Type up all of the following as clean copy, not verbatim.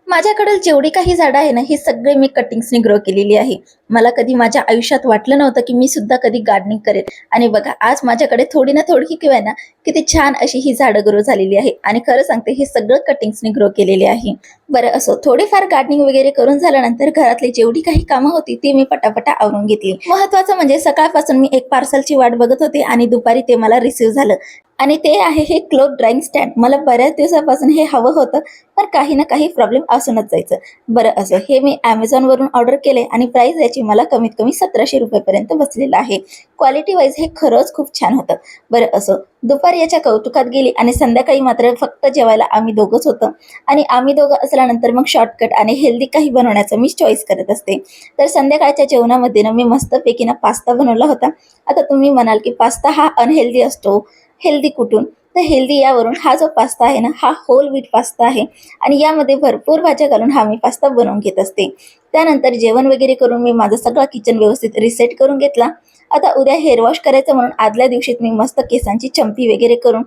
माझ्याकडे जेवढी काही झाडं आहे ना, ही सगळे मी कटिंग्सनी ग्रो केलेली आहे. मला कधी माझ्या आयुष्यात वाटलं नव्हतं, की मी सुद्धा कधी गार्डनिंग करेल. आणि बघा आज माझ्याकडे थोडी ना थोडी किंवा ना किती छान अशी ही झाडं ग्रो झालेली आहे. आणि खरं सांगते हे सगळं कटिंग्सनी ग्रो केलेले आहे. बरं असो, थोडीफार गार्डनिंग वगैरे करून झाल्यानंतर घरातली जेवढी काही कामं होती ती मी पटापटा आवरून घेतली. महत्वाचं म्हणजे सकाळपासून मी एक पार्सलची वाट बघत होते आणि दुपारी ते मला रिसीव्ह झालं. आणि ते आहे हे क्लोथ ड्राईंग स्टँड. मला बऱ्याच दिवसापासून हे हवं होतं, पण काही ना काही प्रॉब्लेम असूनच जायचं. बरं असं हे मी Amazonवरून ऑर्डर केले आणि प्राइस याची मला कमीत कमी 1700 रुपयेपर्यंत बसलेलं आहे. क्वालिटी वाईज हे खरंच खूप छान होतं. बरं असं दुपारी याच्या कौतुकात गेली आणि संध्याकाळी मात्र फक्त जेवायला आम्ही दोघंच होतो. आणि आम्ही दोघं असल्यानंतर मग शॉर्टकट आणि हेल्दी काही बनवण्याचं मी चॉईस करत असते. तर संध्याकाळच्या जेवणामध्ये ना मी मस्तपैकी ना पास्ता बनवला होता. आता तुम्ही म्हणाल की पास्ता हा अनहेल्दी असतो, हेल्दी कुठून? तर हेल्दी यावरून हा जो पास्ता आहे ना, हा होल व्हीट पास्ता आहे आणि यामध्ये भरपूर भाज्या घालून हा मी पास्ता बनवून घेत असते. त्यानंतर जेवण वगैरे करून मी माझं सगळं किचन व्यवस्थित रिसेट करून घेतला. आता उद्या हेअर वॉश करायचं म्हणून आदल्या दिवशीच मी मस्त केसांची चंपी वगैरे करून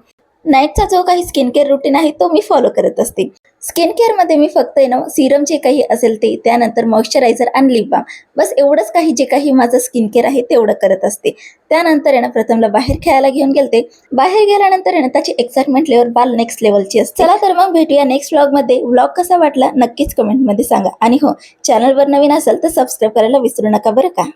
नाईटचा जो काही स्किन केअर रुटीन आहे तो मी फॉलो करत असते. स्किन केअरमध्ये मी फक्त सिरम जे काही असेल ते, त्यानंतर मॉइश्चरायझर आणि लिप बाम, बस एवढंच काही जे काही माझं स्किन केअर आहे तेवढं करत असते. त्यानंतर प्रथमला बाहेर खेळायला घेऊन गेलते. बाहेर गेल्यानंतर त्याची एक्साइटमेंट लेवल बाल नेक्स्ट लेवलची असते. चला तर मग भेटूया नेक्स्ट व्लॉगमध्ये. व्लॉग कसा वाटला नक्कीच कमेंटमध्ये सांगा. आणि हो, चॅनलवर नवीन असेल तर सबस्क्राईब करायला विसरू नका बरं का.